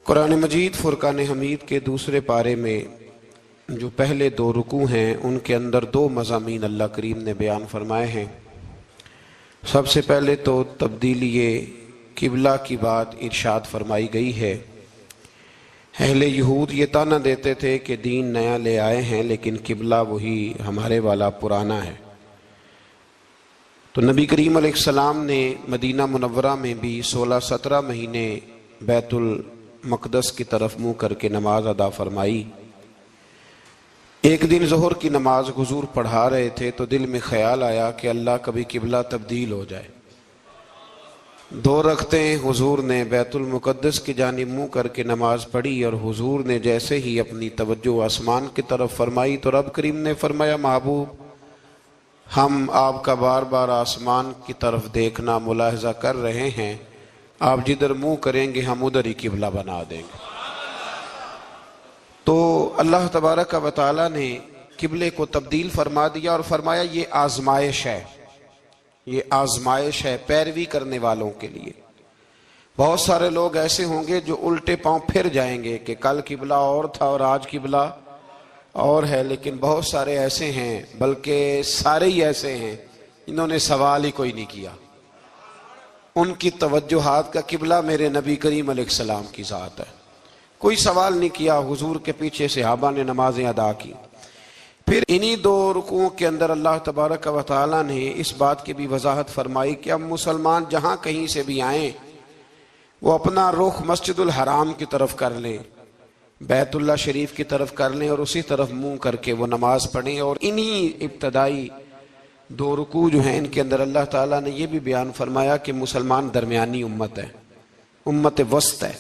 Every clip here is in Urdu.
قرآن مجید فرقان حمید کے دوسرے پارے میں جو پہلے دو رکوع ہیں ان کے اندر دو مضامین اللہ کریم نے بیان فرمائے ہیں۔ سب سے پہلے تو تبدیلی قبلہ کی بات ارشاد فرمائی گئی ہے۔ اہل یہود یہ طعنہ دیتے تھے کہ دین نیا لے آئے ہیں لیکن قبلہ وہی ہمارے والا پرانا ہے، تو نبی کریم علیہ السلام نے مدینہ منورہ میں بھی 16-17 مہینے بیت المقدس کی طرف منہ کر کے نماز ادا فرمائی۔ ایک دن ظہر کی نماز حضور پڑھا رہے تھے تو دل میں خیال آیا کہ اللہ کبھی قبلہ تبدیل ہو جائے۔ 2 رکعتیں حضور نے بیت المقدس کی جانب منہ کر کے نماز پڑھی، اور حضور نے جیسے ہی اپنی توجہ آسمان کی طرف فرمائی تو رب کریم نے فرمایا، محبوب ہم آپ کا بار بار آسمان کی طرف دیکھنا ملاحظہ کر رہے ہیں، آپ جدھر منہ کریں گے ہم ادھر ہی قبلہ بنا دیں گے۔ تو اللہ تبارک و تعالی نے قبلے کو تبدیل فرما دیا اور فرمایا یہ آزمائش ہے، یہ آزمائش ہے پیروی کرنے والوں کے لیے۔ بہت سارے لوگ ایسے ہوں گے جو الٹے پاؤں پھر جائیں گے کہ کل قبلہ اور تھا اور آج قبلہ اور ہے، لیکن بہت سارے ایسے ہیں، بلکہ سارے ہی ایسے ہیں، انہوں نے سوال ہی کوئی نہیں کیا۔ ان کی توجہات کا قبلہ میرے نبی کریم علیہ السلام کی ذات ہے، کوئی سوال نہیں کیا۔ حضور کے پیچھے صحابہ نے نمازیں ادا کی۔ پھر انہی 2 رکوعوں کے اندر اللہ تبارک و تعالی نے اس بات کی بھی وضاحت فرمائی کہ اب مسلمان جہاں کہیں سے بھی آئیں وہ اپنا رخ مسجد الحرام کی طرف کر لیں، بیت اللہ شریف کی طرف کر لیں اور اسی طرف منہ کر کے وہ نماز پڑھیں۔ اور انہی ابتدائی 2 رکوع جو ہیں ان کے اندر اللہ تعالیٰ نے یہ بھی بیان فرمایا کہ مسلمان درمیانی امت ہے، امت وسط ہے،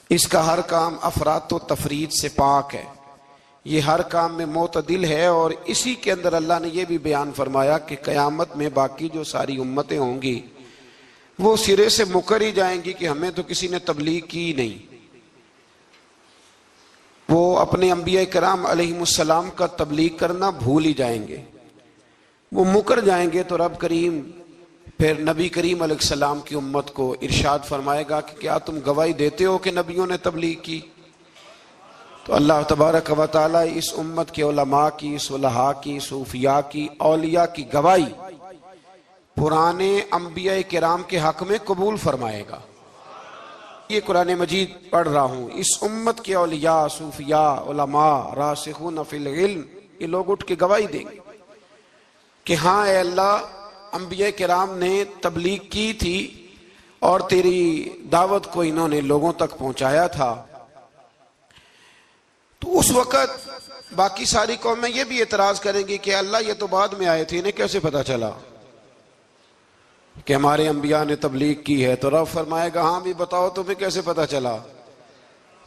اس کا ہر کام افراط و تفرید سے پاک ہے، یہ ہر کام میں معتدل ہے۔ اور اسی کے اندر اللہ نے یہ بھی بیان فرمایا کہ قیامت میں باقی جو ساری امتیں ہوں گی وہ سرے سے مکر ہی جائیں گی کہ ہمیں تو کسی نے تبلیغ کی نہیں، وہ اپنے انبیاء کرام علیہم السلام کا تبلیغ کرنا بھول ہی جائیں گے، وہ مکر جائیں گے۔ تو رب کریم پھر نبی کریم علیہ السلام کی امت کو ارشاد فرمائے گا کہ کیا تم گواہی دیتے ہو کہ نبیوں نے تبلیغ کی؟ تو اللہ تبارک و تعالی اس امت کے علماء کی، صلحاء کی، صوفیاء کی، اولیاء کی گواہی پرانے انبیاء کرام کے حق میں قبول فرمائے گا۔ یہ قرآن مجید پڑھ رہا ہوں، اس امت کے اولیاء، صوفیاء، علماء، راسخون فی العلم، یہ لوگ اٹھ کے گواہی دیں گے کہ ہاں اے اللہ، انبیاء کرام نے تبلیغ کی تھی اور تیری دعوت کو انہوں نے لوگوں تک پہنچایا تھا۔ تو اس وقت باقی ساری قومیں یہ بھی اعتراض کریں گی کہ اللہ یہ تو بعد میں آئے تھے، انہیں کیسے پتا چلا کہ ہمارے انبیاء نے تبلیغ کی ہے؟ تو رب فرمائے گا ہاں بھی بتاؤ تمہیں کیسے پتا چلا؟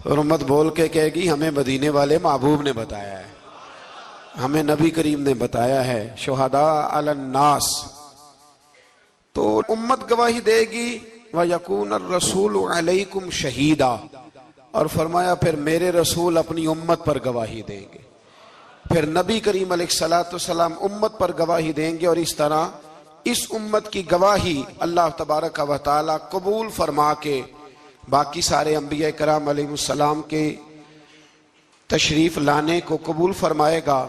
اور امت بول کے کہے گی ہمیں مدینے والے محبوب نے بتایا ہے، ہمیں نبی کریم نے بتایا ہے، شہداء علی الناس۔ تو امت گواہی دے گی وَيَكُونَ الرَّسُولُ عَلَيْكُمْ شَهِيدًا، اور فرمایا پھر میرے رسول اپنی امت پر گواہی دیں گے، پھر نبی کریم علیہ السلام امت پر گواہی دیں گے، اور اس طرح اس امت کی گواہی اللہ تبارک و تعالی قبول فرما کے باقی سارے انبیاء کرام علیہ السلام کے تشریف لانے کو قبول فرمائے گا،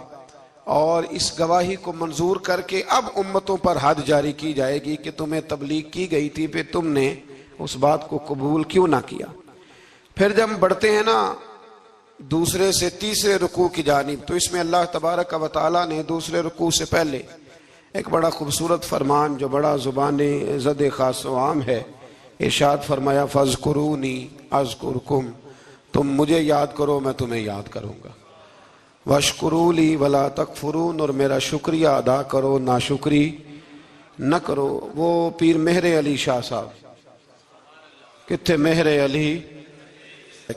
اور اس گواہی کو منظور کر کے اب امتوں پر حد جاری کی جائے گی کہ تمہیں تبلیغ کی گئی تھی، پھر تم نے اس بات کو قبول کیوں نہ کیا۔ پھر جب بڑھتے ہیں نا دوسرے سے تیسرے رکوع کی جانب، تو اس میں اللہ تبارک و تعالی نے دوسرے رکوع سے پہلے ایک بڑا خوبصورت فرمان جو بڑا زبان زد خاص و عام ہے، ارشاد فرمایا فَاذْكُرُونِي أَذْكُرْكُمْ، تم مجھے یاد کرو میں تمہیں یاد کروں گا، وَاشْكُرُوا لِي وَلَا تَكْفُرُونَ، اور میرا شکریہ ادا کرو ناشکری نہ کرو۔ وہ پیر مہر علی شاہ صاحب، کتھے مہر علی،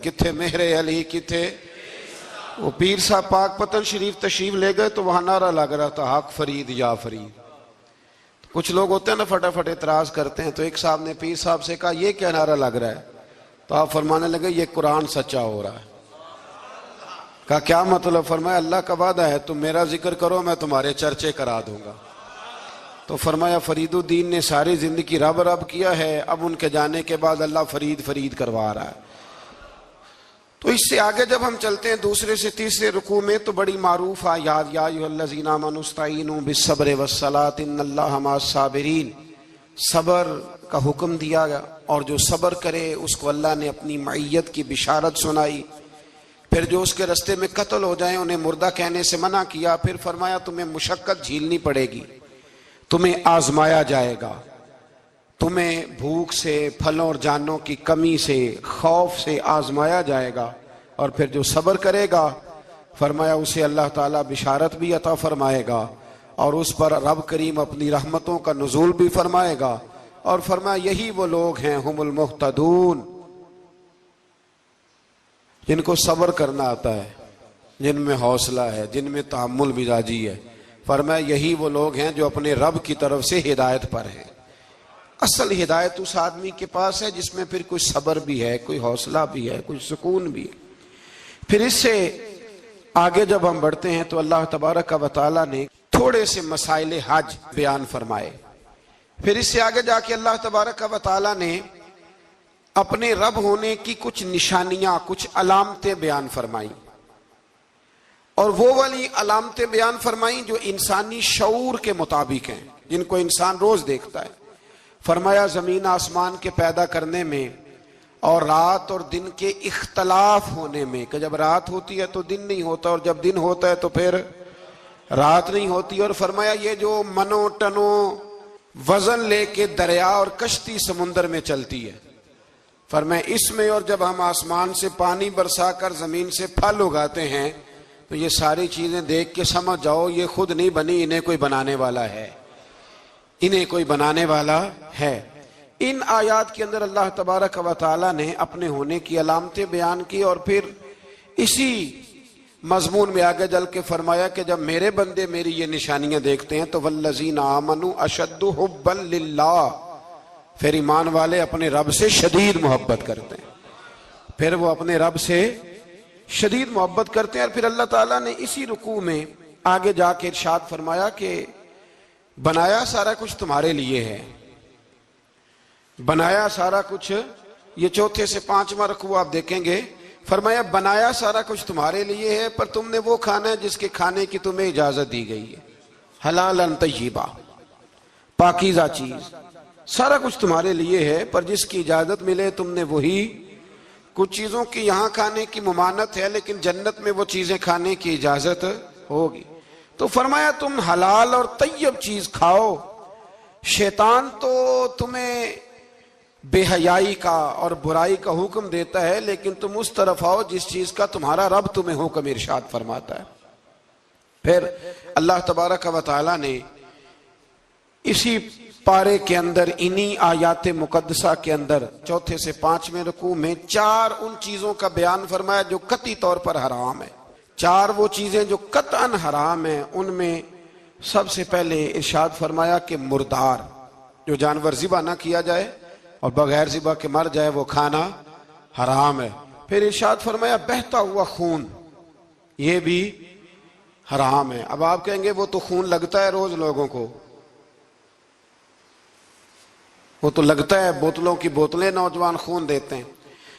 کتھے مہر علی، کتھے وہ پیر صاحب پاک پتن شریف تشریف لے گئے تو وہاں نعرہ لگ رہا تھا حق فرید یا فرید۔ کچھ لوگ ہوتے ہیں نا فٹافٹ اعتراض کرتے ہیں، تو ایک صاحب نے پیر صاحب سے کہا یہ کیا نعرہ لگ رہا ہے؟ تو آپ فرمانے لگے یہ قرآن سچا ہو رہا ہے۔ کہا کیا مطلب؟ فرمایا اللہ کا وعدہ ہے تم میرا ذکر کرو میں تمہارے چرچے کرا دوں گا۔ تو فرمایا فرید الدین نے ساری زندگی رب رب کیا ہے، اب ان کے جانے کے بعد اللہ فرید فرید کروا رہا ہے۔ تو اس سے آگے جب ہم چلتے ہیں دوسرے سے تیسرے رکوع میں تو بڑی معروف آیات، یا ایھا الذین آمنوا استعینوا بالصبر والصلاۃ ان اللہ مع الصابرین، صبر کا حکم دیا گیا، اور جو صبر کرے اس کو اللہ نے اپنی معیت کی بشارت سنائی۔ پھر جو اس کے رستے میں قتل ہو جائیں انہیں مردہ کہنے سے منع کیا۔ پھر فرمایا تمہیں مشقت جھیلنی پڑے گی، تمہیں آزمایا جائے گا، تمہیں بھوک سے، پھلوں اور جانوں کی کمی سے، خوف سے آزمایا جائے گا، اور پھر جو صبر کرے گا فرمایا اسے اللہ تعالیٰ بشارت بھی عطا فرمائے گا، اور اس پر رب کریم اپنی رحمتوں کا نزول بھی فرمائے گا، اور فرمایا یہی وہ لوگ ہیں ہم المہتدون، جن کو صبر کرنا آتا ہے، جن میں حوصلہ ہے، جن میں تحمل مزاجی ہے۔ فرمایا یہی وہ لوگ ہیں جو اپنے رب کی طرف سے ہدایت پر ہیں۔ اصل ہدایت اس آدمی کے پاس ہے جس میں پھر کوئی صبر بھی ہے، کوئی حوصلہ بھی ہے، کوئی سکون بھی ہے۔ پھر اس سے آگے جب ہم بڑھتے ہیں تو اللہ تبارک و تعالیٰ نے تھوڑے سے مسائل حج بیان فرمائے۔ پھر اس سے آگے جا کے اللہ تبارک و تعالیٰ نے اپنے رب ہونے کی کچھ نشانیاں، کچھ علامتیں بیان فرمائیں، اور وہ والی علامتیں بیان فرمائیں جو انسانی شعور کے مطابق ہیں، جن کو انسان روز دیکھتا ہے۔ فرمایا زمین آسمان کے پیدا کرنے میں اور رات اور دن کے اختلاف ہونے میں، کہ جب رات ہوتی ہے تو دن نہیں ہوتا، اور جب دن ہوتا ہے تو پھر رات نہیں ہوتی۔ اور فرمایا یہ جو منو ٹنو وزن لے کے دریا اور کشتی سمندر میں چلتی ہے، فرمایا اس میں، اور جب ہم آسمان سے پانی برسا کر زمین سے پھل اگاتے ہیں تو یہ ساری چیزیں دیکھ کے سمجھ جاؤ یہ خود نہیں بنی، انہیں کوئی بنانے والا ہے، انہیں کوئی بنانے والا ہے۔ ان آیات کے اندر اللہ تبارک و تعالیٰ نے اپنے ہونے کی علامتیں بیان کی، اور پھر اسی مضمون میں آگے جل کے فرمایا کہ جب میرے بندے میری یہ نشانیاں دیکھتے ہیں تو والذین آمنوا اشد حبا للہ، پھر ایمان والے اپنے رب سے شدید محبت کرتے ہیں، پھر وہ اپنے رب سے شدید محبت کرتے ہیں۔ اور پھر اللہ تعالیٰ نے اسی رکوع میں آگے جا کے ارشاد فرمایا کہ بنایا سارا کچھ تمہارے لیے ہے، بنایا سارا کچھ، یہ چوتھے سے پانچواں رکوع آپ دیکھیں گے، فرمایا بنایا سارا کچھ تمہارے لیے ہے، پر تم نے وہ کھانا ہے جس کے کھانے کی تمہیں اجازت دی گئی ہے، حلالا طیبا، پاکیزہ چیز، سارا کچھ تمہارے لیے ہے، پر جس کی اجازت ملے تم نے وہی۔ کچھ چیزوں کی یہاں کھانے کی ممانعت ہے، لیکن جنت میں وہ چیزیں کھانے کی اجازت ہوگی۔ تو فرمایا تم حلال اور طیب چیز کھاؤ، شیطان تو تمہیں بے حیائی کا اور برائی کا حکم دیتا ہے، لیکن تم اس طرف آؤ جس چیز کا تمہارا رب تمہیں حکم ارشاد فرماتا ہے۔ پھر اللہ تبارک و تعالیٰ نے اسی پارے کے اندر، انہی آیات مقدسہ کے اندر، چوتھے سے پانچویں رکوع میں 4 ان چیزوں کا بیان فرمایا جو قطعی طور پر حرام ہے۔ 4 وہ چیزیں جو قطعاً حرام ہیں، ان میں سب سے پہلے ارشاد فرمایا کہ مردار، جو جانور ذبح نہ کیا جائے اور بغیر ذبح کے مر جائے وہ کھانا حرام ہے۔ پھر ارشاد فرمایا بہتا ہوا خون، یہ بھی حرام ہے۔ اب آپ کہیں گے وہ تو خون لگتا ہے روز لوگوں کو، وہ تو لگتا ہے، بوتلوں کی بوتلیں نوجوان خون دیتے ہیں۔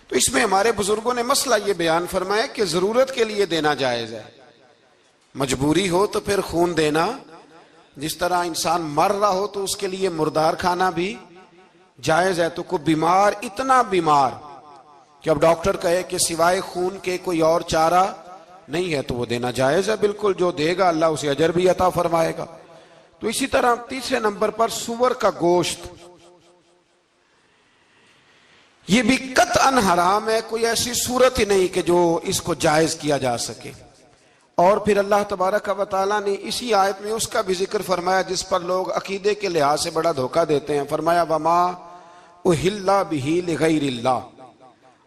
تو اس میں ہمارے بزرگوں نے مسئلہ یہ بیان فرمایا کہ ضرورت کے لیے دینا جائز ہے، مجبوری ہو تو پھر خون دینا، جس طرح انسان مر رہا ہو تو اس کے لیے مردار کھانا بھی جائز ہے۔ تو کوئی بیمار، اتنا بیمار کہ اب ڈاکٹر کہے کہ سوائے خون کے کوئی اور چارہ نہیں ہے تو وہ دینا جائز ہے، بالکل، جو دے گا اللہ اسے اجر بھی عطا فرمائے گا۔ تو اسی طرح تیسرے نمبر پر سور کا گوشت، یہ بھی قطعاً حرام ہے، کوئی ایسی صورت ہی نہیں کہ جو اس کو جائز کیا جا سکے۔ اور پھر اللہ تبارک و تعالیٰ نے اسی آیت میں اس کا بھی ذکر فرمایا جس پر لوگ عقیدے کے لحاظ سے بڑا دھوکہ دیتے ہیں۔ فرمایا وما اہل بہ لغیر اللہ،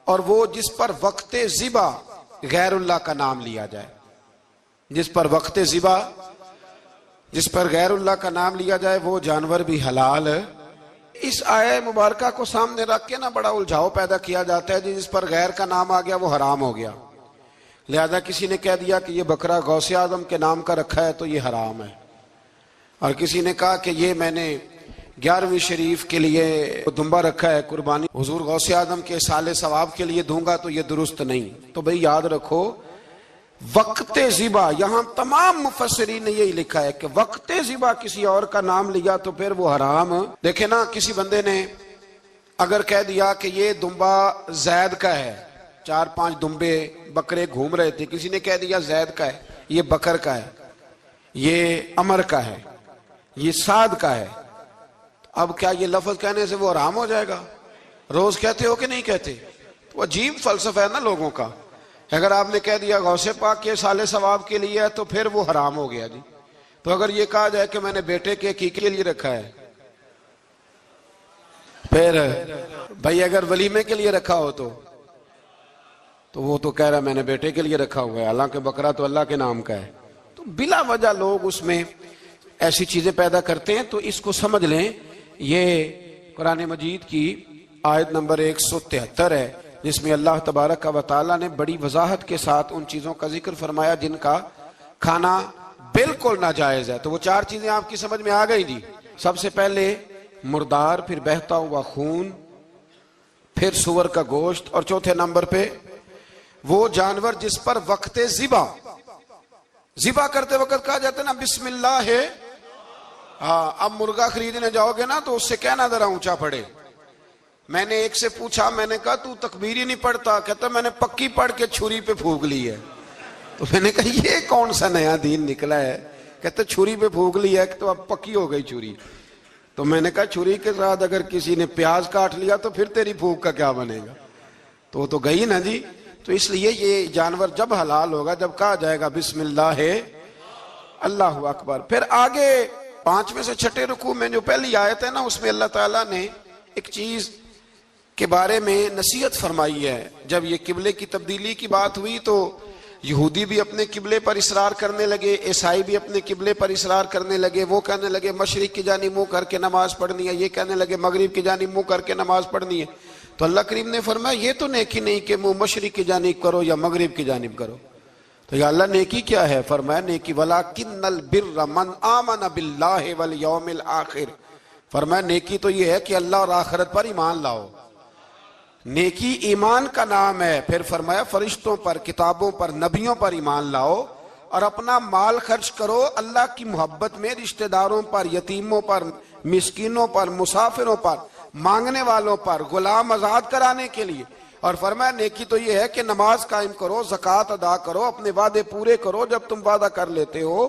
اور وہ جس پر وقت ذبح غیر اللہ کا نام لیا جائے، جس پر وقت ذبح، جس پر غیر اللہ کا نام لیا جائے وہ جانور بھی حلال ہے۔ اس آیہ مبارکہ کو سامنے رکھ کے نا بڑا الجھاؤ پیدا کیا جاتا ہے، جس پر غیر کا نام آ گیا وہ حرام ہو گیا، لہذا کسی نے کہہ دیا کہ یہ بکرا غوث اعظم کے نام کا رکھا ہے تو یہ حرام ہے، اور کسی نے کہا کہ یہ میں نے 11ویں شریف کے لیے دمبا رکھا ہے قربانی، حضور غوث اعظم کے سال ثواب کے لیے دوں گا تو یہ درست نہیں۔ تو بھئی یاد رکھو وقت ذبح، یہاں تمام مفسرین نے یہی لکھا ہے کہ وقت ذبح کسی اور کا نام لیا تو پھر وہ حرام۔ دیکھیں نا، کسی بندے نے اگر کہہ دیا کہ یہ دمبا زید کا ہے، 4-5 دمبے بکرے گھوم رہے تھے، کسی نے کہہ دیا زید کا ہے، یہ بکر کا ہے، یہ عمر کا ہے، یہ سعد کا ہے، اب کیا یہ لفظ کہنے سے وہ حرام ہو جائے گا؟ روز کہتے ہو کہ نہیں کہتے؟ تو عجیب فلسفہ ہے نا لوگوں کا۔ اگر آپ نے کہہ دیا غوث پاک کے سال ثواب کے لیے ہے تو پھر وہ حرام ہو گیا جی۔ تو اگر یہ کہا جائے کہ میں نے بیٹے کے عقیقے کے لیے رکھا ہے، پھر بھائی اگر ولیمے کے لیے رکھا ہو تو وہ تو کہہ رہا ہے میں نے بیٹے کے لیے رکھا ہوا ہے، حالانکہ بکرا تو اللہ کے نام کا ہے۔ تو بلا وجہ لوگ اس میں ایسی چیزیں پیدا کرتے ہیں، تو اس کو سمجھ لیں یہ قرآن مجید کی آیت نمبر 173 ہے، جس میں اللہ تبارک و تعالیٰ نے بڑی وضاحت کے ساتھ ان چیزوں کا ذکر فرمایا جن کا کھانا بالکل ناجائز ہے۔ تو وہ 4 چیزیں آپ کی سمجھ میں آ گئی جی۔ سب سے پہلے مردار، پھر بہتا ہوا خون، پھر سور کا گوشت، اور چوتھے نمبر پہ وہ جانور جس پر وقت ذبح کرتے وقت کہا جاتا ہے نا بسم اللہ ہے۔ ہاں، اب مرغا خریدنے جاؤ گے نا تو اس سے کہنا ذرا اونچا پڑے۔ میں نے ایک سے پوچھا، میں نے کہا تو تکبیر ہی نہیں پڑھتا؟ کہتا میں نے پکی پڑھ کے چھری پہ پھونک لی ہے۔ تو میں نے کہا یہ کون سا نیا دین نکلا ہے؟ کہتا چھری پہ پھونک لی ہے تو اب پکی ہو گئی چھری۔ تو میں نے کہا چھری کے ساتھ اگر کسی نے پیاز کاٹ لیا تو پھر تیری پھونک کا کیا بنے گا؟ تو وہ تو گئی نا جی۔ تو اس لیے یہ جانور جب حلال ہوگا جب کہا جائے گا بسم اللہ ہے اللہ اکبر۔ پھر آگے 5ویں سے 6 رکوع میں جو پہلی آیت ہے نا، اس میں اللہ تعالیٰ نے ایک چیز کے بارے میں نصیحت فرمائی ہے۔ جب یہ قبلے کی تبدیلی کی بات ہوئی تو یہودی بھی اپنے قبلے پر اصرار کرنے لگے، عیسائی بھی اپنے قبلے پر اصرار کرنے لگے۔ وہ کہنے لگے مشرق کی جانب منہ کر کے نماز پڑھنی ہے، یہ کہنے لگے مغرب کی جانب منہ کر کے نماز پڑھنی ہے۔ تو اللہ کریم نے فرمایا یہ تو نیکی نہیں کہ منہ مشرق کی جانب کرو یا مغرب کی جانب کرو۔ تو یا اللہ نیکی کیا ہے؟ فرمایا نیکی وَلَٰكِنَّ الْبِرَّ مَنْ آمَنَ بِاللَّهِ وَالْيَوْمِ الْآخِرِ، فرمایا نیکی تو یہ ہے کہ اللہ اور آخرت پر ایمان لاؤ۔ نیکی ایمان کا نام ہے۔ پھر فرمایا فرشتوں پر، کتابوں پر، نبیوں پر ایمان لاؤ، اور اپنا مال خرچ کرو اللہ کی محبت میں، رشتہ داروں پر، یتیموں پر، مسکینوں پر، مسافروں پر، مانگنے والوں پر، غلام آزاد کرانے کے لیے۔ اور فرمایا نیکی تو یہ ہے کہ نماز قائم کرو، زکوٰۃ ادا کرو، اپنے وعدے پورے کرو جب تم وعدہ کر لیتے ہو،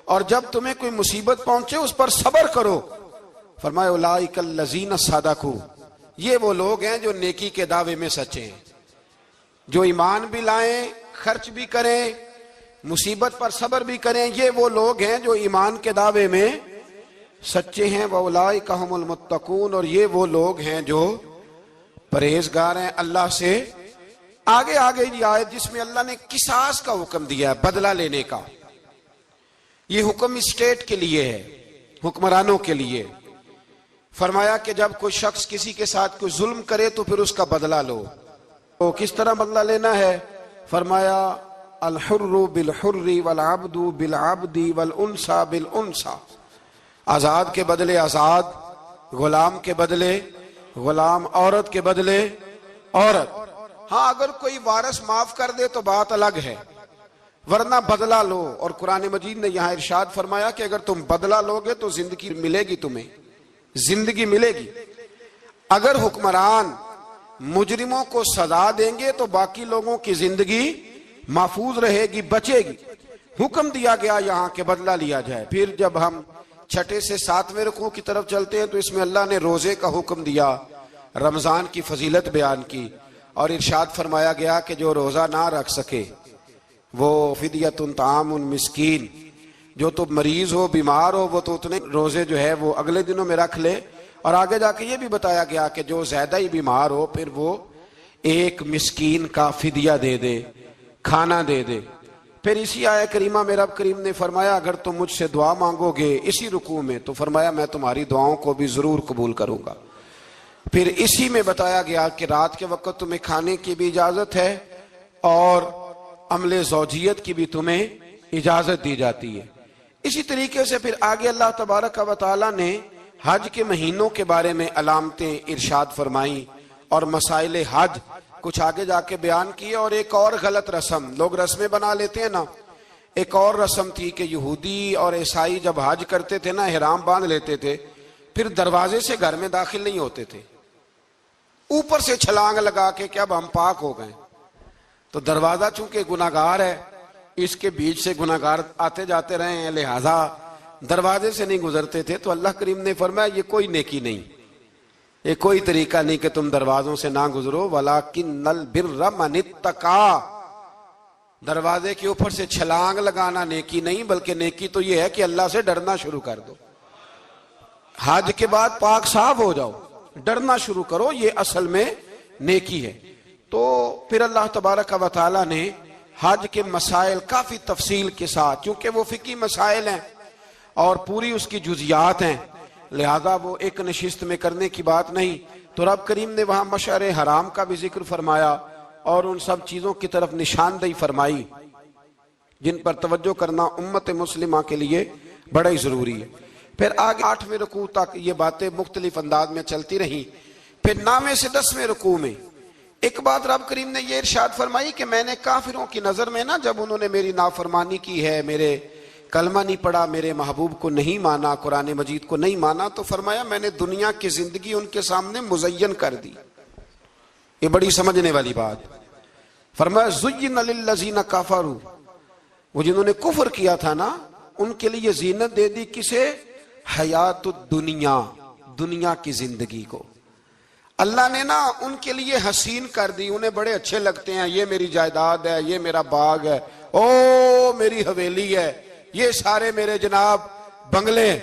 اور جب تمہیں کوئی مصیبت پہنچے اس پر صبر کرو۔ فرمایا اولئک الذین صدقوا، یہ وہ لوگ ہیں جو نیکی کے دعوے میں سچے ہیں، جو ایمان بھی لائیں، خرچ بھی کریں، مصیبت پر صبر بھی کریں۔ یہ وہ لوگ ہیں جو ایمان کے دعوے میں سچے ہیں۔ وَأُولَئِكَ هُمُ الْمُتَّقُونَ، اور یہ وہ لوگ ہیں جو پرہیزگار ہیں اللہ سے۔ آگے یہ آیت جس میں اللہ نے قصاص کا حکم دیا ہے، بدلہ لینے کا، یہ حکم اسٹیٹ کے لیے ہے، حکمرانوں کے لیے۔ فرمایا کہ جب کوئی شخص کسی کے ساتھ کوئی ظلم کرے تو پھر اس کا بدلہ لو۔ تو کس طرح بدلہ لینا ہے؟ فرمایا الحر بالحر والعبد بالعبد والانثى بالانثى، آزاد کے بدلے آزاد، غلام کے بدلے غلام، عورت کے بدلے عورت۔ ہاں اگر کوئی وارث معاف کر دے تو بات الگ ہے، ورنہ بدلہ لو۔ اور قرآن مجید نے یہاں ارشاد فرمایا کہ اگر تم بدلہ لوگے تو زندگی ملے گی، تمہیں زندگی ملے گی۔ اگر حکمران مجرموں کو سزا دیں گے تو باقی لوگوں کی زندگی محفوظ رہے گی، بچے گی۔ حکم دیا گیا یہاں کہ بدلہ لیا جائے۔ پھر جب ہم 6 سے 7ویں رکوع کی طرف چلتے ہیں تو اس میں اللہ نے روزے کا حکم دیا، رمضان کی فضیلت بیان کی، اور ارشاد فرمایا گیا کہ جو روزہ نہ رکھ سکے وہ فدیۃ طعام مسکین، جو تو مریض ہو، بیمار ہو، وہ تو اتنے روزے جو ہے وہ اگلے دنوں میں رکھ لے۔ اور آگے جا کے یہ بھی بتایا گیا کہ جو زیادہ ہی بیمار ہو پھر وہ 1 مسکین کا فدیہ دے دے، کھانا دے دے۔ پھر اسی آیہ کریمہ میں رب کریم نے فرمایا اگر تم مجھ سے دعا مانگو گے اسی رکوع میں تو فرمایا میں تمہاری دعاؤں کو بھی ضرور قبول کروں گا۔ پھر اسی میں بتایا گیا کہ رات کے وقت تمہیں کھانے کی بھی اجازت ہے اور عمل زوجیت کی بھی تمہیں اجازت دی جاتی ہے۔ اسی طریقے سے پھر آگے اللہ تبارک و تعالیٰ نے حج کے مہینوں کے بارے میں علامتیں ارشاد فرمائیں اور مسائل حج کچھ آگے جا کے بیان کیے. اور ایک اور غلط رسم لوگ رسمیں بنا لیتے ہیں نا, ایک اور رسم تھی کہ یہودی اور عیسائی جب حج کرتے تھے نا احرام باندھ لیتے تھے, پھر دروازے سے گھر میں داخل نہیں ہوتے تھے, اوپر سے چھلانگ لگا کے کہ اب ہم پاک ہو گئے. تو دروازہ چونکہ گناہگار ہے, اس کے بیچ سے گناہگار آتے جاتے رہے ہیں, لہذا دروازے سے نہیں گزرتے تھے. تو اللہ کریم نے فرمایا یہ کوئی نیکی نہیں, یہ کوئی طریقہ نہیں کہ تم دروازوں سے نہ گزرو. وَلَٰكِنَّ الْبِرَّ مَنِ اتَّقَىٰ, دروازے کے اوپر سے چھلانگ لگانا نیکی نہیں, بلکہ نیکی تو یہ ہے کہ اللہ سے ڈرنا شروع کر دو. حج کے بعد پاک صاف ہو جاؤ, ڈرنا شروع کرو, یہ اصل میں نیکی ہے. تو پھر اللہ تبارک و تعالی نے حج کے مسائل کافی تفصیل کے ساتھ, چونکہ وہ فقہی مسائل ہیں اور پوری اس کی جزیات ہیں, لہذا وہ ایک نشست میں کرنے کی بات نہیں. تو رب کریم نے وہاں مشعر حرام کا بھی ذکر فرمایا اور ان سب چیزوں کی طرف نشاندہی فرمائی جن پر توجہ کرنا امت مسلمہ کے لیے بڑا ہی ضروری ہے. پھر آگے 8ویں رکوع تک یہ باتیں مختلف انداز میں چلتی رہیں. پھر 9ویں سے 10ویں رکوع میں ایک بات رب کریم نے یہ ارشاد فرمائی کہ میں نے کافروں کی نظر میں نا, جب انہوں نے میری نافرمانی کی ہے, میرے کلمہ نہیں پڑھا, میرے محبوب کو نہیں مانا, قرآن مجید کو نہیں مانا, تو فرمایا میں نے دنیا کی زندگی ان کے سامنے مزین کر دی. یہ بڑی سمجھنے والی بات. فرمایا زُيِّنَ لِلَّذِينَ كَفَرُوا, وہ جنہوں نے کفر کیا تھا نا ان کے لیے زینت دے دی کسے؟ حیات الدنیا, دنیا کی زندگی کو اللہ نے نا ان کے لیے حسین کر دی. انہیں بڑے اچھے لگتے ہیں, یہ میری جائیداد ہے, یہ میرا باغ ہے, او میری حویلی ہے, یہ سارے میرے جناب بنگلے.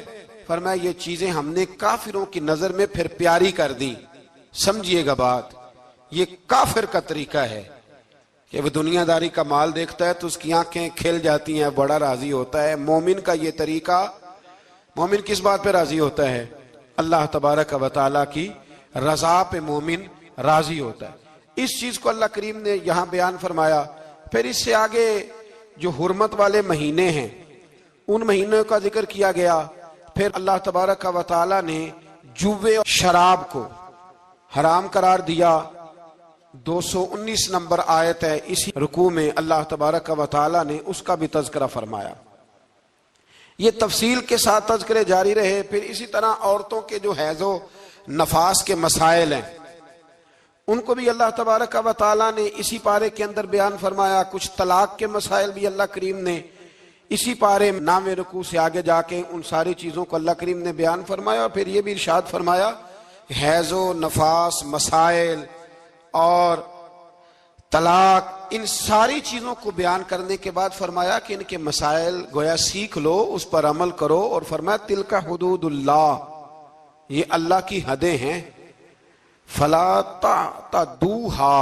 فرمایا یہ چیزیں ہم نے کافروں کی نظر میں پھر پیاری کر دی. سمجھیے گا بات, یہ کافر کا طریقہ ہے کہ وہ دنیا داری کا مال دیکھتا ہے تو اس کی آنکھیں کھل جاتی ہیں, بڑا راضی ہوتا ہے. مومن کا یہ طریقہ, مومن کس بات پہ راضی ہوتا ہے؟ اللہ تبارک و تعالیٰ کی رضا پہ مومن راضی ہوتا ہے. اس چیز کو اللہ کریم نے یہاں بیان فرمایا. پھر اس سے آگے جو حرمت والے مہینے ہیں ان مہینوں کا ذکر کیا گیا. پھر اللہ تبارک و تعالیٰ نے جوے اور شراب کو حرام قرار دیا. 219 نمبر آیت ہے, اسی رکوع میں اللہ تبارک و تعالیٰ نے اس کا بھی تذکرہ فرمایا. یہ تفصیل کے ساتھ تذکرے جاری رہے. پھر اسی طرح عورتوں کے جو حیض و نفاس کے مسائل ہیں ان کو بھی اللہ تبارک و تعالیٰ نے اسی پارے کے اندر بیان فرمایا. کچھ طلاق کے مسائل بھی اللہ کریم نے اسی پارے 9ویں رکوع سے آگے جا کے ان ساری چیزوں کو اللہ کریم نے بیان فرمایا. اور پھر یہ بھی ارشاد فرمایا حیض و نفاس مسائل اور طلاق, ان ساری چیزوں کو بیان کرنے کے بعد فرمایا کہ ان کے مسائل گویا سیکھ لو, اس پر عمل کرو. اور فرمایا تلک حدود اللہ, یہ اللہ کی حدیں ہیں. فلا تعتدوها,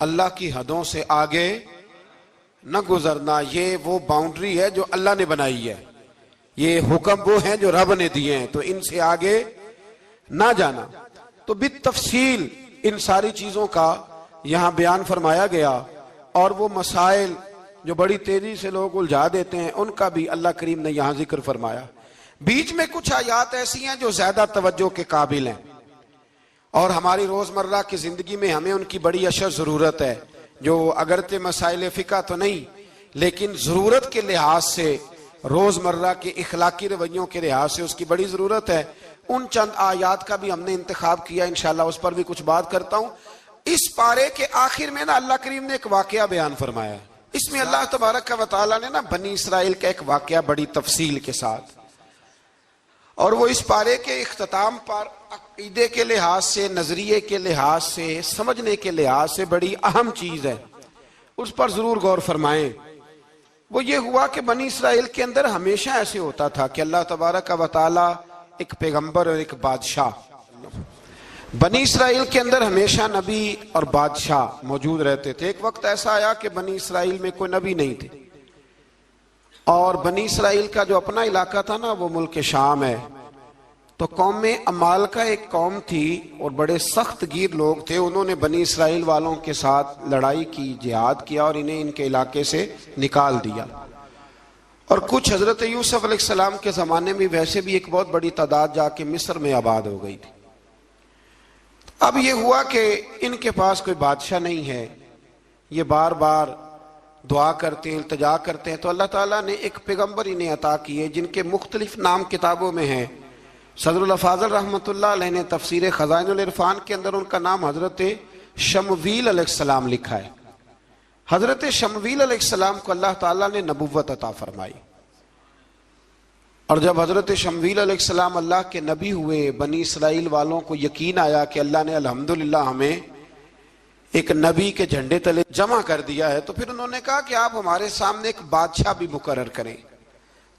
اللہ کی حدوں سے آگے نہ گزرنا. یہ وہ باؤنڈری ہے جو اللہ نے بنائی ہے, یہ حکم وہ ہیں جو رب نے دیے ہیں, تو ان سے آگے نہ جانا. تو بالتفصیل ان ساری چیزوں کا یہاں بیان فرمایا گیا. اور وہ مسائل جو بڑی تیزی سے لوگ الجھا دیتے ہیں ان کا بھی اللہ کریم نے یہاں ذکر فرمایا. بیچ میں کچھ آیات ایسی ہیں جو زیادہ توجہ کے قابل ہیں اور ہماری روزمرہ کی زندگی میں ہمیں ان کی بڑی اشد ضرورت ہے, جو اگرچہ مسائل فقہ تو نہیں لیکن ضرورت کے لحاظ سے, روزمرہ کے اخلاقی رویوں کے لحاظ سے اس کی بڑی ضرورت ہے. ان چند آیات کا بھی ہم نے انتخاب کیا, انشاءاللہ اس پر بھی کچھ بات کرتا ہوں. اس پارے کے آخر میں نا اللہ کریم نے ایک واقعہ بیان فرمایا. اس میں اللہ تبارک و تعالیٰ نے نا بنی اسرائیل کا ایک واقعہ بڑی تفصیل کے ساتھ, اور وہ اس پارے کے اختتام پر عقیدے کے لحاظ سے, نظریے کے لحاظ سے, سمجھنے کے لحاظ سے بڑی اہم چیز ہے, اس پر ضرور غور فرمائیں. وہ یہ ہوا کہ بنی اسرائیل کے اندر ہمیشہ ایسے ہوتا تھا کہ اللہ تبارک و تعالیٰ ایک پیغمبر اور ایک بادشاہ, بنی اسرائیل کے اندر ہمیشہ نبی اور بادشاہ موجود رہتے تھے. ایک وقت ایسا آیا کہ بنی اسرائیل میں کوئی نبی نہیں تھے, اور بنی اسرائیل کا جو اپنا علاقہ تھا نا وہ ملک شام ہے. تو قوم عمالقہ ایک قوم تھی اور بڑے سخت گیر لوگ تھے. انہوں نے بنی اسرائیل والوں کے ساتھ لڑائی کی, جہاد کیا اور انہیں ان کے علاقے سے نکال دیا. اور کچھ حضرت یوسف علیہ السلام کے زمانے میں ویسے بھی ایک بہت بڑی تعداد جا کے مصر میں آباد ہو گئی تھی. اب یہ ہوا کہ ان کے پاس کوئی بادشاہ نہیں ہے، یہ بار بار دعا کرتے ہیں، التجا کرتے ہیں، تو اللہ تعالیٰ نے ایک پیغمبر انہیں عطا کیے جن کے مختلف نام کتابوں میں ہیں. صدر الافاضل رحمۃ اللہ علیہ نے تفسیر خزائن العرفان کے اندر ان کا نام حضرت شمویل علیہ السلام لکھا ہے. حضرت شمویل علیہ السلام کو اللہ تعالیٰ نے نبوت عطا فرمائی، اور جب حضرت شمویل علیہ السلام اللہ کے نبی ہوئے، بنی اسرائیل والوں کو یقین آیا کہ اللہ نے الحمدللہ ہمیں ایک نبی کے جھنڈے تلے جمع کر دیا ہے، تو پھر انہوں نے کہا کہ آپ ہمارے سامنے ایک بادشاہ بھی مقرر کریں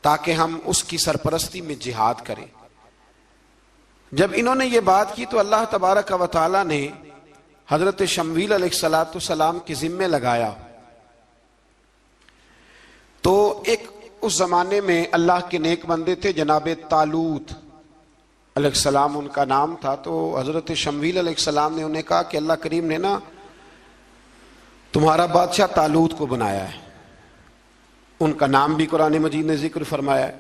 تاکہ ہم اس کی سرپرستی میں جہاد کریں. جب انہوں نے یہ بات کی تو اللہ تبارک و تعالیٰ نے حضرت شمویل علیہ السلام کے ذمے لگایا. تو ایک اس زمانے میں اللہ کے نیک بندے تھے جناب طالوت علیہ السلام ان کا نام تھا. تو حضرت شمویل علیہ السلام نے انہیں کہا کہ اللہ کریم نے نا تمہارا بادشاہ طالوت کو بنایا ہے. ان کا نام بھی قرآن مجید نے ذکر فرمایا ہے.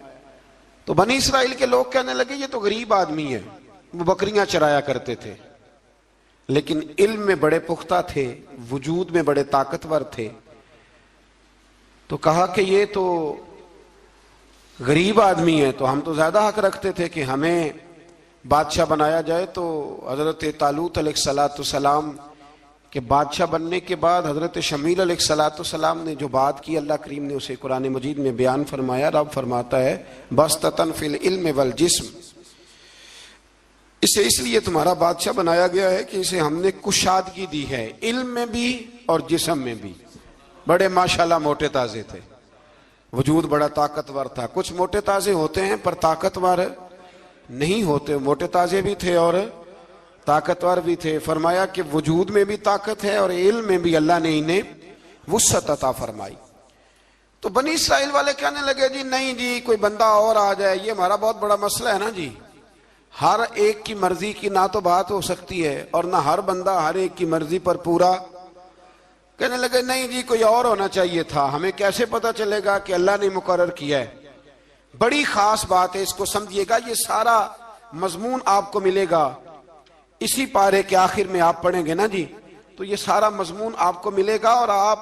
تو بنی اسرائیل کے لوگ کہنے لگے یہ تو غریب آدمی ہے، وہ بکریاں چرایا کرتے تھے لیکن علم میں بڑے پختہ تھے، وجود میں بڑے طاقتور تھے. تو کہا کہ یہ تو غریب آدمی ہے، تو ہم تو زیادہ حق رکھتے تھے کہ ہمیں بادشاہ بنایا جائے. تو حضرت طالوت علیہ السلام کے بادشاہ بننے کے بعد حضرت شمویل علیہ السلام نے جو بات کی اللہ کریم نے اسے قرآن مجید میں بیان فرمایا. رب فرماتا ہے بسطتاً فی العلم والجسم، اسے اس لیے تمہارا بادشاہ بنایا گیا ہے کہ اسے ہم نے کشادگی دی ہے، علم میں بھی اور جسم میں بھی. بڑے ماشاءاللہ موٹے تازے تھے، وجود بڑا طاقتور تھا. کچھ موٹے تازے ہوتے ہیں پر طاقتور نہیں ہوتے، موٹے تازے بھی تھے اور طاقتور بھی تھے. فرمایا کہ وجود میں بھی طاقت ہے اور علم میں بھی اللہ نے انہیں وسعت عطا فرمائی. تو بنی اسرائیل والے کہنے لگے جی نہیں جی کوئی بندہ اور آ جائے، یہ ہمارا بہت بڑا مسئلہ ہے نا جی، ہر ایک کی مرضی کی نہ تو بات ہو سکتی ہے اور نہ ہر بندہ ہر ایک کی مرضی پر پورا. کہنے لگے نہیں جی کوئی اور ہونا چاہیے تھا، ہمیں کیسے پتا چلے گا کہ اللہ نے مقرر کیا ہے. بڑی خاص بات ہے، اس کو سمجھیے گا، یہ سارا مضمون آپ کو ملے گا اسی پارے کے آخر میں. آپ پڑھیں گے نا جی تو یہ سارا مضمون آپ کو ملے گا، اور آپ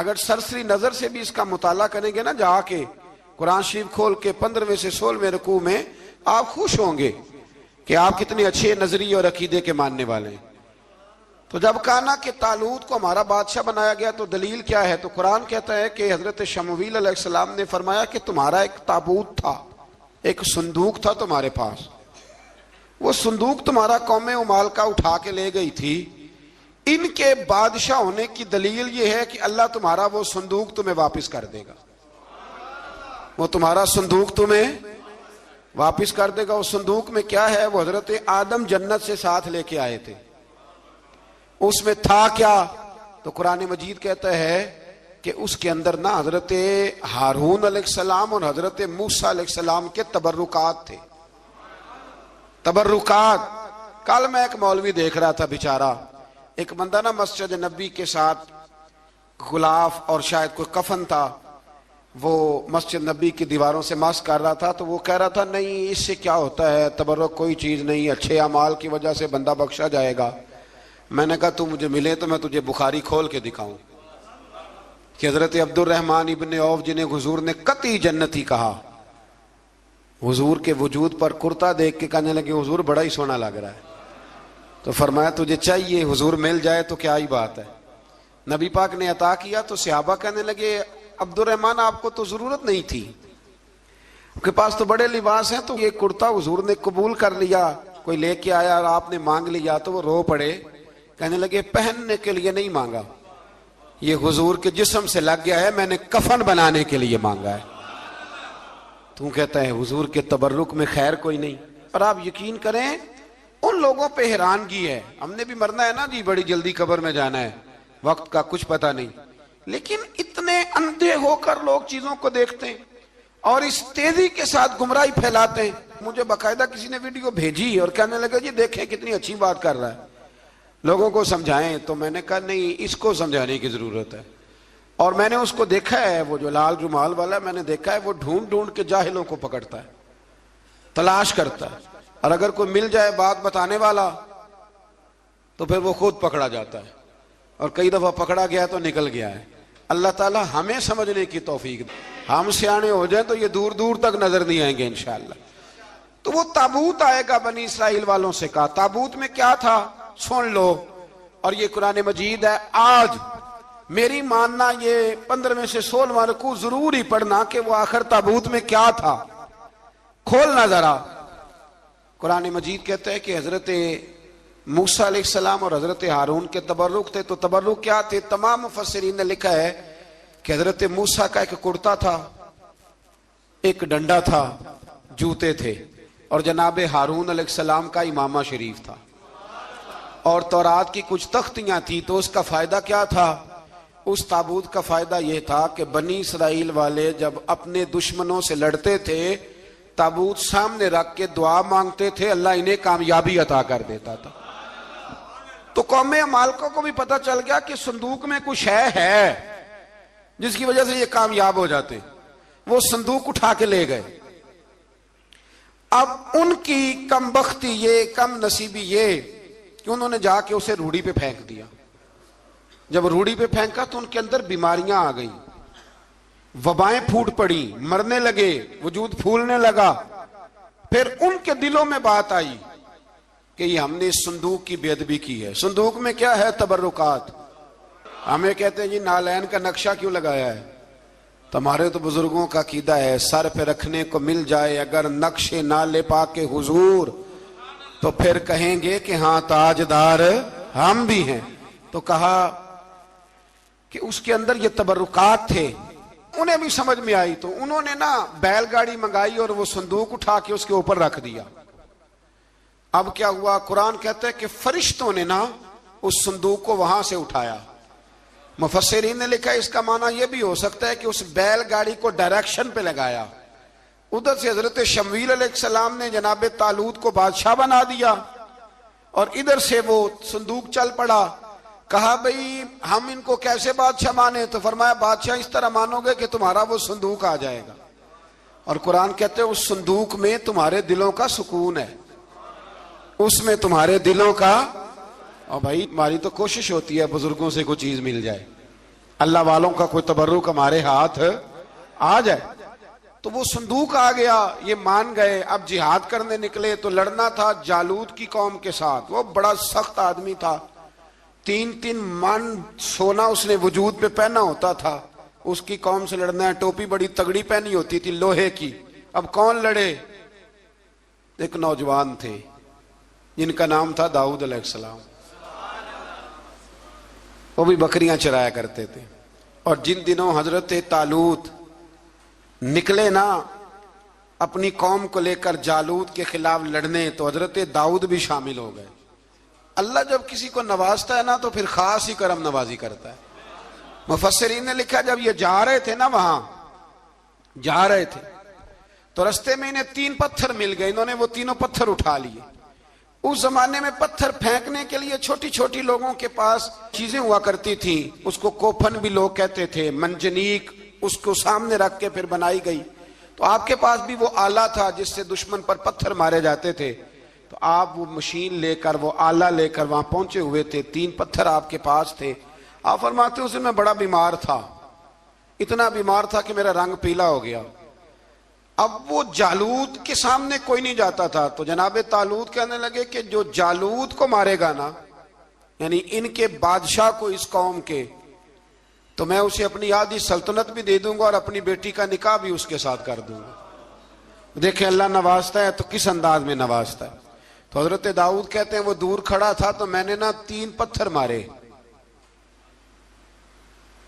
اگر سرسری نظر سے بھی اس کا مطالعہ کریں گے نا جا کے قرآن شریف کھول کے 15ویں سے 16ویں رکوع میں، آپ خوش ہوں گے کہ آپ کتنے اچھے نظریے اور عقیدے کے ماننے والے ہیں. تو جب کہا نا کہ طالوت کو ہمارا بادشاہ بنایا گیا تو دلیل کیا ہے، تو قرآن کہتا ہے کہ حضرت شمویل علیہ السلام نے فرمایا کہ تمہارا ایک تابوت تھا، ایک صندوق تھا تمہارے پاس، وہ صندوق تمہارا قوم عمالقہ اٹھا کے لے گئی تھی. ان کے بادشاہ ہونے کی دلیل یہ ہے کہ اللہ تمہارا وہ صندوق تمہیں واپس کر دے گا، وہ تمہارا صندوق تمہیں واپس کر دے گا. اس صندوق میں کیا ہے؟ وہ حضرت آدم جنت سے ساتھ لے کے آئے تھے. اس میں تھا کیا؟ تو قرآن مجید کہتا ہے کہ اس کے اندر نا حضرت ہارون علیہ السلام اور حضرت موسیٰ علیہ السلام کے تبرکات تھے. تبرکات. کل میں ایک مولوی دیکھ رہا تھا بیچارہ، ایک بندہ نا مسجد نبی کے ساتھ غلاف اور شاید کوئی کفن تھا، وہ مسجد نبی کی دیواروں سے مس کر رہا تھا. تو وہ کہہ رہا تھا نہیں اس سے کیا ہوتا ہے، تبرک کوئی چیز نہیں، اچھے اعمال کی وجہ سے بندہ بخشا جائے گا. میں نے کہا تو مجھے ملے تو میں تجھے بخاری کھول کے دکھاؤں کہ حضرت عبد الرحمن ابن عوف جنہیں حضور نے قطعی جنتی کہا، حضور کے وجود پر کرتا دیکھ کے کہنے لگے حضور بڑا ہی سونا لگ رہا ہے. تو فرمایا تجھے چاہیے حضور مل جائے تو کیا ہی بات ہے. نبی پاک نے عطا کیا تو صحابہ کہنے لگے عبد الرحمن آپ کو تو ضرورت نہیں تھی، آپ کے پاس تو بڑے لباس ہیں، تو یہ کرتا حضور نے قبول کر لیا، کوئی لے کے آیا اور آپ نے مانگ لیا. تو وہ رو پڑے، کہنے لگے پہننے کے لیے نہیں مانگا، یہ حضور کے جسم سے لگ گیا ہے، میں نے کفن بنانے کے لیے مانگا ہے. تو کہتا ہے حضور کے تبرک میں خیر کوئی نہیں. اور آپ یقین کریں ان لوگوں پہ حیرانگی ہے، ہم نے بھی مرنا ہے نا جی، بڑی جلدی قبر میں جانا ہے، وقت کا کچھ پتہ نہیں، لیکن اتنے اندھے ہو کر لوگ چیزوں کو دیکھتے ہیں اور اس تیزی کے ساتھ گمراہی پھیلاتے ہیں. مجھے باقاعدہ کسی نے ویڈیو بھیجی اور کہنے لگا جی دیکھیں کتنی اچھی بات کر رہا ہے، لوگوں کو سمجھائیں. تو میں نے کہا نہیں، اس کو سمجھانے کی ضرورت ہے. اور میں نے اس کو دیکھا ہے، وہ جو لال رومال والا ہے، میں نے دیکھا ہے وہ ڈھونڈ ڈھونڈ کے جاہلوں کو پکڑتا ہے، تلاش کرتا ہے، اور اگر کوئی مل جائے بات بتانے والا تو پھر وہ خود پکڑا جاتا ہے، اور کئی دفعہ پکڑا گیا تو نکل گیا ہے۔ اللہ تعالی ہمیں سمجھنے کی توفیق دے، ہم سیانے ہو جائیں تو یہ دور دور تک نظر نہیں آئیں گے انشاءاللہ۔ تو وہ تابوت آئے گا، بنی اسرائیل والوں سے کہا تابوت میں کیا تھا سن لو، اور یہ قرآن مجید ہے۔ آج میری ماننا یہ 15 سے 16 رکوع ضرور ہی پڑھنا کہ وہ آخر تابوت میں کیا تھا، کھولنا ذرا۔ قرآن مجید کہتا ہے کہ حضرت موسیٰ علیہ السلام اور حضرت ہارون کے تبرک تھے، تو تبرک کیا تھے؟ تمام مفسرین نے لکھا ہے کہ حضرت موسیٰ کا ایک کرتا تھا، ایک ڈنڈا تھا، جوتے تھے، اور جناب ہارون علیہ السلام کا امامہ شریف تھا، اور تورات کی کچھ تختیاں تھی۔ تو اس کا فائدہ کیا تھا؟ اس تابوت کا فائدہ یہ تھا کہ بنی اسرائیل والے جب اپنے دشمنوں سے لڑتے تھے، تابوت سامنے رکھ کے دعا مانگتے تھے، اللہ انہیں کامیابی عطا کر دیتا تھا۔ تو قوم عمالقہ کو بھی پتہ چل گیا کہ صندوق میں کچھ ہے جس کی وجہ سے یہ کامیاب ہو جاتے، وہ صندوق اٹھا کے لے گئے۔ اب ان کی کم بختی یہ، کم نصیبی یہ کہ انہوں نے جا کے اسے روڑی پہ پھینک دیا۔ جب روڑی پہ پھینکا تو ان کے اندر بیماریاں آ گئیں، وبائیں پھوٹ پڑی، مرنے لگے، وجود پھولنے لگا۔ پھر ان کے دلوں میں بات آئی کہ یہ ہم نے اس صندوق کی بے ادبی کی ہے۔ صندوق میں کیا ہے؟ تبرکات۔ ہمیں کہتے ہیں جی نالین کا نقشہ کیوں لگایا ہے؟ تمہارے تو بزرگوں کا عقیدہ ہے سر پہ رکھنے کو مل جائے اگر نقش نالے پاک حضور تو پھر کہیں گے کہ ہاں تاجدار ہم بھی ہیں۔ تو کہا کہ اس کے اندر یہ تبرکات تھے، انہیں بھی سمجھ میں آئی، تو انہوں نے نا بیل گاڑی منگائی اور وہ صندوق اٹھا کے اس کے اوپر رکھ دیا۔ اب کیا ہوا؟ قرآن کہتا ہے کہ فرشتوں نے نا اس صندوق کو وہاں سے اٹھایا۔ مفسرین نے لکھا اس کا معنی یہ بھی ہو سکتا ہے کہ اس بیل گاڑی کو ڈائریکشن پہ لگایا، ادھر سے حضرت شمویل علیہ السلام نے جناب طالوت کو بادشاہ بنا دیا، اور ادھر سے وہ صندوق چل پڑا۔ کہا بھئی ہم ان کو کیسے بادشاہ مانے؟ تو فرمایا بادشاہ اس طرح مانو گے کہ تمہارا وہ صندوق آ جائے گا، اور قرآن کہتے ہیں اس صندوق میں تمہارے دلوں کا سکون ہے، اس میں تمہارے دلوں کا۔ اور بھائی ہماری تو کوشش ہوتی ہے بزرگوں سے کوئی چیز مل جائے، اللہ والوں کا کوئی تبرک ہمارے ہاتھ آ جائے۔ تو وہ صندوق آ گیا، یہ مان گئے۔ اب جہاد کرنے نکلے تو لڑنا تھا جالوت کی قوم کے ساتھ، وہ بڑا سخت آدمی تھا، 3 من سونا اس نے وجود پہ پہنا ہوتا تھا۔ اس کی قوم سے لڑنا ہے، ٹوپی بڑی تگڑی پہنی ہوتی تھی لوہے کی۔ اب کون لڑے؟ ایک نوجوان تھے جن کا نام تھا داؤد علیہ السلام، وہ بھی بکریاں چرایا کرتے تھے۔ اور جن دنوں حضرت طالوت نکلے نا اپنی قوم کو لے کر جالوت کے خلاف لڑنے، تو حضرت داؤد بھی شامل ہو گئے۔ اللہ جب کسی کو نوازتا ہے نا تو پھر خاص ہی کرم نوازی کرتا ہے۔ مفسرین نے لکھا جب یہ جا رہے تھے نا، وہاں جا رہے تھے تو رستے میں انہیں 3 پتھر مل گئے، انہوں نے وہ تینوں پتھر اٹھا لیے۔ اس زمانے میں پتھر پھینکنے کے لیے چھوٹی چھوٹی لوگوں کے پاس چیزیں ہوا کرتی تھیں، اس کو کوپھن بھی لوگ کہتے تھے، منجنیق، اس کو سامنے رکھ کے پھر بنائی گئی۔ تو آپ کے پاس بھی وہ آلہ تھا جس سے دشمن پر پتھر مارے جاتے تھے، تو آپ وہ مشین لے کر، وہ آلہ لے کر وہاں پہنچے ہوئے تھے، 3 پتھر آپ کے پاس تھے۔ آپ فرماتے اس دن میں بڑا بیمار تھا، اتنا بیمار تھا کہ میرا رنگ پیلا ہو گیا۔ اب وہ جالوت کے سامنے کوئی نہیں جاتا تھا، تو جناب طالوت کہنے لگے کہ جو جالوت کو مارے گا نا، یعنی ان کے بادشاہ کو اس قوم کے، تو میں اسے اپنی آدھی سلطنت بھی دے دوں گا اور اپنی بیٹی کا نکاح بھی اس کے ساتھ کر دوں گا۔ دیکھیں اللہ نوازتا ہے تو کس انداز میں نوازتا ہے۔ تو حضرت داؤد کہتے ہیں وہ دور کھڑا تھا تو میں نے نا 3 پتھر مارے۔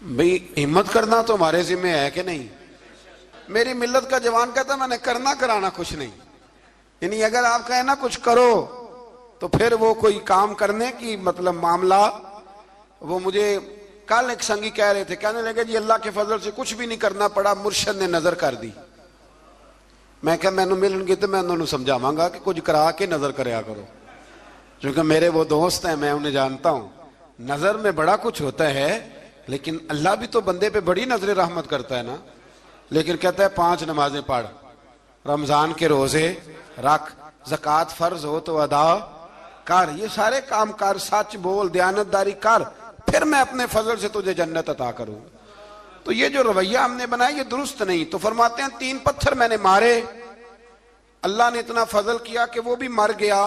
بھئی ہمت کرنا تو ہمارے ذمہ ہے کہ نہیں؟ میری ملت کا جوان کہتا ہے میں نے کرنا کرانا کچھ نہیں، یعنی اگر آپ کہیں نا کچھ کرو تو پھر وہ کوئی کام کرنے کی مطلب معاملہ۔ وہ مجھے کل ایک سنگی کہہ رہے تھے، کہنے لگے جی اللہ کے فضل سے کچھ بھی نہیں کرنا پڑا، مرشد نے نظر کر دی۔ میں کہا میں ملن گی تو میں انہوں نے سمجھاواں گا کہ کچھ کرا کے نظر کریا کرو، کیونکہ میرے وہ دوست ہیں، میں انہیں جانتا ہوں، نظر میں بڑا کچھ ہوتا ہے، لیکن اللہ بھی تو بندے پہ بڑی نظر رحمت کرتا ہے نا. لیکن کہتا ہے 5 نمازیں پڑھ، رمضان کے روزے رکھ، زکوٰۃ فرض ہو تو ادا کر، یہ سارے کام کر، سچ بول، دیانتداری کر، پھر میں اپنے فضل سے تجھے جنت عطا کروں. تو یہ جو رویہ ہم نے بنایا یہ درست نہیں. تو فرماتے ہیں 3 پتھر میں نے مارے، اللہ نے اتنا فضل کیا کہ وہ بھی مر گیا،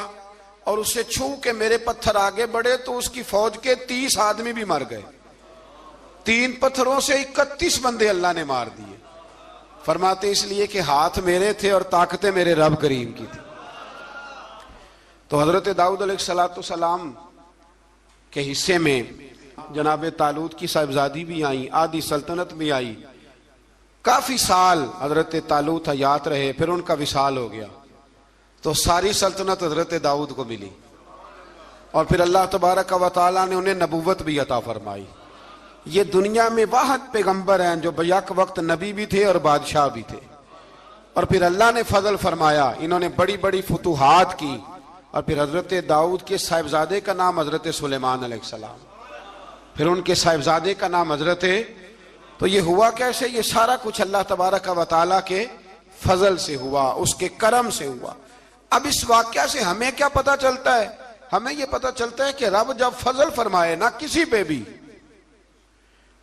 اور اسے چھو کے میرے پتھر آگے بڑھے تو اس کی فوج کے 30 آدمی بھی مر گئے. 3 پتھروں سے 31 بندے اللہ نے مار دیے. فرماتے اس لیے کہ ہاتھ میرے تھے اور طاقتیں میرے رب کریم کی تھی. تو حضرت داؤد علیہ السلام کے حصے میں جناب طالوت کی صاحبزادی بھی آئی، آدھی سلطنت بھی آئی. کافی سال حضرت طالوت حیات رہے، پھر ان کا وصال ہو گیا تو ساری سلطنت حضرت داؤد کو ملی، اور پھر اللہ تبارک و تعالیٰ نے انہیں نبوت بھی عطا فرمائی. یہ دنیا میں واحد پیغمبر ہیں جو بیک وقت نبی بھی تھے اور بادشاہ بھی تھے. اور پھر اللہ نے فضل فرمایا، انہوں نے بڑی بڑی فتوحات کی. اور پھر حضرت داؤد کے صاحبزادے کا نام حضرت سلیمان علیہ السلام، پھر ان کے صاحبزادے کا نام حضرت. تو یہ ہوا کیسے؟ یہ سارا کچھ اللہ تبارک و تعالیٰ کے فضل سے ہوا، اس کے کرم سے ہوا. اب اس واقعہ سے ہمیں کیا پتا چلتا ہے؟ ہمیں یہ پتا چلتا ہے کہ رب جب فضل فرمائے نہ کسی پہ بھی،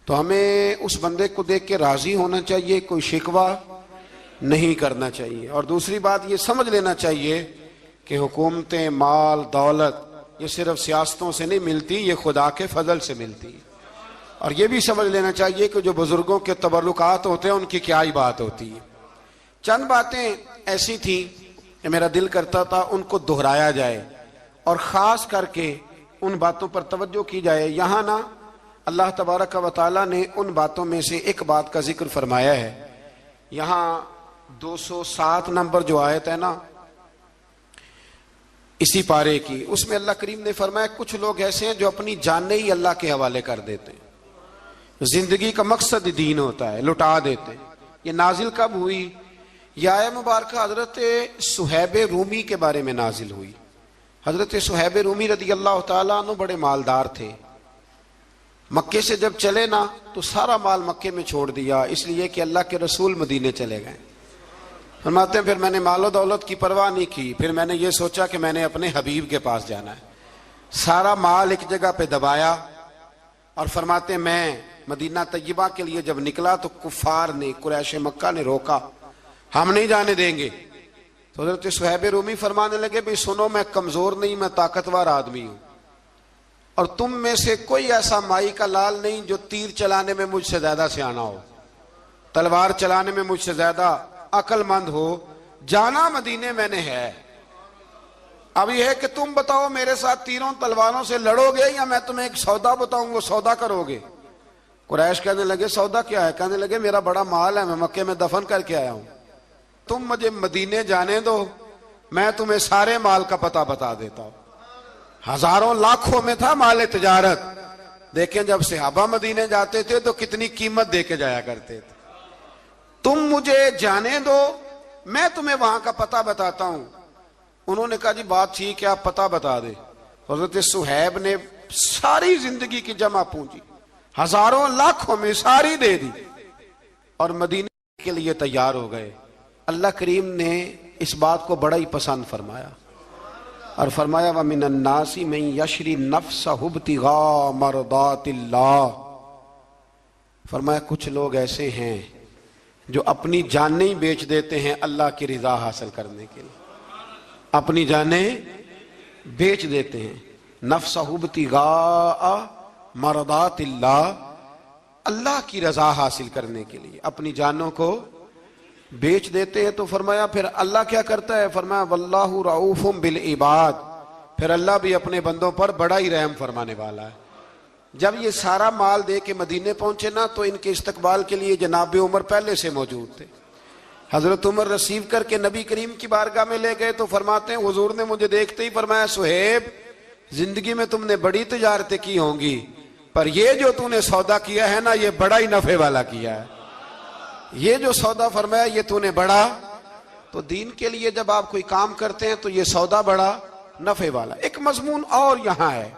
تو ہمیں اس بندے کو دیکھ کے راضی ہونا چاہیے، کوئی شکوہ نہیں کرنا چاہیے. اور دوسری بات یہ سمجھ لینا چاہیے کہ حکومتیں، مال، دولت یہ صرف سیاستوں سے نہیں ملتی، یہ خدا کے فضل سے ملتی. اور یہ بھی سمجھ لینا چاہیے کہ جو بزرگوں کے تبرکات ہوتے ہیں ان کی کیا ہی بات ہوتی ہے. چند باتیں ایسی تھیں کہ میرا دل کرتا تھا ان کو دہرایا جائے، اور خاص کر کے ان باتوں پر توجہ کی جائے. یہاں نا اللہ تبارک و تعالیٰ نے ان باتوں میں سے ایک بات کا ذکر فرمایا ہے. یہاں 207 نمبر جو آیت ہے نا اسی پارے کی، اس میں اللہ کریم نے فرمایا کچھ لوگ ایسے ہیں جو اپنی جانیں ہی اللہ کے حوالے کر دیتے ہیں. زندگی کا مقصد دین ہوتا ہے، لٹا دیتے. یہ نازل کب ہوئی؟ یہ آیت مبارکہ حضرت صہیب رومی کے بارے میں نازل ہوئی. حضرت صہیب رومی رضی اللہ تعالیٰ عنہ بڑے مالدار تھے. مکے سے جب چلے نا تو سارا مال مکے میں چھوڑ دیا، اس لیے کہ اللہ کے رسول مدینے چلے گئے. فرماتے ہیں پھر میں نے مال و دولت کی پرواہ نہیں کی، پھر میں نے یہ سوچا کہ میں نے اپنے حبیب کے پاس جانا ہے. سارا مال ایک جگہ پہ دبایا، اور فرماتے ہیں میں مدینہ طیبہ کے لیے جب نکلا تو کفار نے، قریش مکہ نے روکا، ہم نہیں جانے دیں گے. تو حضرت صہیب رومی فرمانے لگے بھئی سنو، میں کمزور نہیں، میں طاقتور آدمی ہوں، اور تم میں سے کوئی ایسا مائی کا لال نہیں جو تیر چلانے میں مجھ سے زیادہ سیانا ہو، تلوار چلانے میں مجھ سے زیادہ عقل مند ہو. جانا مدینے میں نے ہے. اب یہ ہے کہ تم بتاؤ میرے ساتھ تیروں تلواروں سے لڑو گے یا میں تمہیں ایک سودا بتاؤں وہ سودا کرو گے؟ قریش کہنے لگے سودا کیا ہے؟ کہنے لگے میرا بڑا مال ہے، میں مکے میں دفن کر کے آیا ہوں، تم مجھے مدینے جانے دو، میں تمہیں سارے مال کا پتہ بتا دیتا ہوں. ہزاروں لاکھوں میں تھا مال تجارت. دیکھیں جب صحابہ مدینے جاتے تھے تو کتنی قیمت دے کے جایا کرتے تھے. تم مجھے جانے دو، میں تمہیں وہاں کا پتہ بتاتا ہوں. انہوں نے کہا جی بات ٹھیک ہے، آپ پتہ بتا دے. حضرت صہیب نے ساری زندگی کی جمع پونجی ہزاروں لاکھوں میں ساری دے دی اور مدینے کے لیے تیار ہو گئے. اللہ کریم نے اس بات کو بڑا ہی پسند فرمایا اور فرمایا وَمِنَ النَّاسِ مَن يَشْرِي نَفْسَهُ ابْتِغَاءَ مَرْضَاتِ اللَّهِ. فرمایا کچھ لوگ ایسے ہیں جو اپنی جانیں ہی بیچ دیتے ہیں اللہ کی رضا حاصل کرنے کے لیے. اپنی جانیں بیچ دیتے ہیں. نَفْسَهُ ابْتِغَاءَ مَرْضَاتِ اللَّهِ، اللہ کی رضا حاصل کرنے کے لیے اپنی جانوں کو بیچ دیتے ہیں. تو فرمایا پھر اللہ کیا کرتا ہے؟ فرمایا واللہ رؤوف بالعباد، پھر اللہ بھی اپنے بندوں پر بڑا ہی رحم فرمانے والا ہے. جب یہ سارا مال دے کے مدینے پہنچے نا تو ان کے استقبال کے لیے جناب عمر پہلے سے موجود تھے. حضرت عمر ریسیو کر کے نبی کریم کی بارگاہ میں لے گئے تو فرماتے ہیں حضور نے مجھے دیکھتے ہی فرمایا صہیب زندگی میں تم نے بڑی تجارتیں کی ہوں گی، پر یہ جو تم نے سودا کیا ہے نا یہ بڑا ہی نفع والا کیا ہے. یہ جو سودا فرمایا یہ تو نے بڑا. تو دین کے لیے جب آپ کوئی کام کرتے ہیں تو یہ سودا بڑا نفع والا. ایک مضمون اور یہاں ہے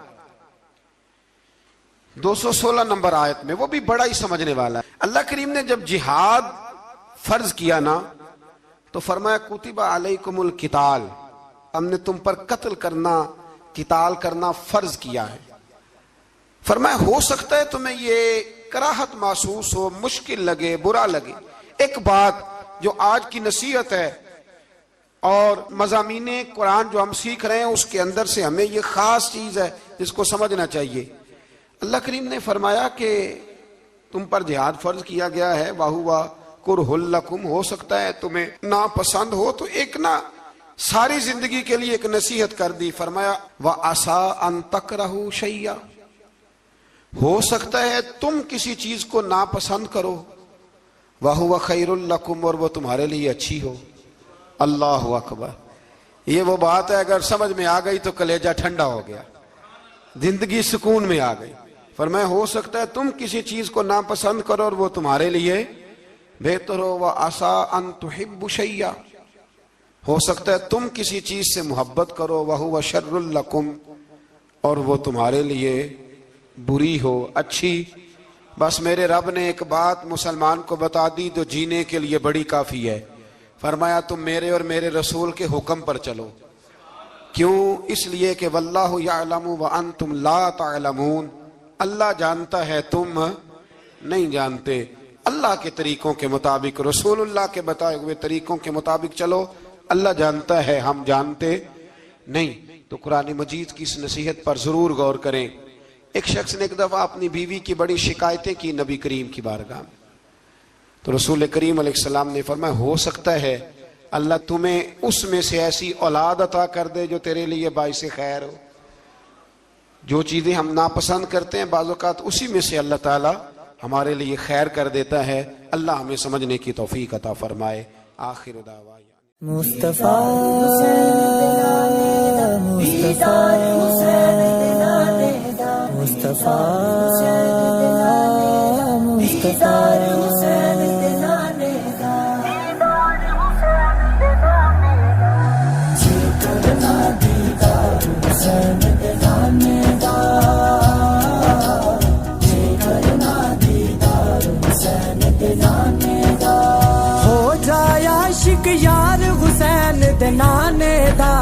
216 نمبر آیت میں، وہ بھی بڑا ہی سمجھنے والا ہے۔ اللہ کریم نے جب جہاد فرض کیا نا تو فرمایا کتب علیکم القتال، ہم نے تم پر قتل کرنا، قتال کرنا فرض کیا ہے۔ فرمایا ہو سکتا ہے تمہیں یہ کراہت محسوس ہو، مشکل لگے، برا لگے۔ ایک بات جو آج کی نصیحت ہے اور مضامین قرآن جو ہم سیکھ رہے ہیں اس کے اندر سے ہمیں یہ خاص چیز ہے جس کو سمجھنا چاہیے۔ اللہ کریم نے فرمایا کہ تم پر جہاد فرض کیا گیا ہے، وَهُوَ كُرْهٌ لَكُمْ، ہو سکتا ہے تمہیں ناپسند ہو، تو ایک نہ ساری زندگی کے لیے ایک نصیحت کر دی۔ فرمایا وَعَسَىٰ أَن تَكْرَهُوا شَيْئًا، ہو سکتا ہے تم کسی چیز کو ناپسند کرو، وَهُوَ خَيْرٌ لَكُمْ، اور وہ تمہارے لیے اچھی ہو۔ اللہ اکبر، یہ وہ بات ہے اگر سمجھ میں آ گئی تو کلیجہ ٹھنڈا ہو گیا، زندگی سکون میں آ گئی۔ فرمایا ہو سکتا ہے تم کسی چیز کو ناپسند کرو اور وہ تمہارے لیے بہتر ہو۔ وَعَسَىٰ أَن تُحِبُّوا شَيْئًا، ہو سکتا ہے تم کسی چیز سے محبت کرو، وَهُوَ شَرٌّ لَكُمْ، اور وہ تمہارے لیے بری ہو، اچھی۔ بس میرے رب نے ایک بات مسلمان کو بتا دی جو جینے کے لیے بڑی کافی ہے۔ فرمایا تم میرے اور میرے رسول کے حکم پر چلو۔ کیوں؟ اس لیے کہ واللہ یعلم وانتم لا تعلمون، اللہ جانتا ہے تم نہیں جانتے۔ اللہ کے طریقوں کے مطابق، رسول اللہ کے بتائے ہوئے طریقوں کے مطابق چلو، اللہ جانتا ہے ہم جانتے نہیں۔ تو قرآن مجید کی اس نصیحت پر ضرور غور کریں۔ ایک شخص نے ایک دفعہ اپنی بیوی کی بڑی شکایتیں کی نبی کریم کی بارگاہ میں، تو رسول کریم علیہ السلام نے فرمایا ہو سکتا ہے اللہ تمہیں اس میں سے ایسی اولاد عطا کر دے جو تیرے لیے باعث خیر ہو۔ جو چیزیں ہم ناپسند کرتے ہیں بعض اوقات اسی میں سے اللہ تعالی ہمارے لیے خیر کر دیتا ہے۔ اللہ ہمیں سمجھنے کی توفیق عطا فرمائے۔ آخر دعوانا مصطفیٰ ہو جائے عاشق یار حسین دے نانے دا،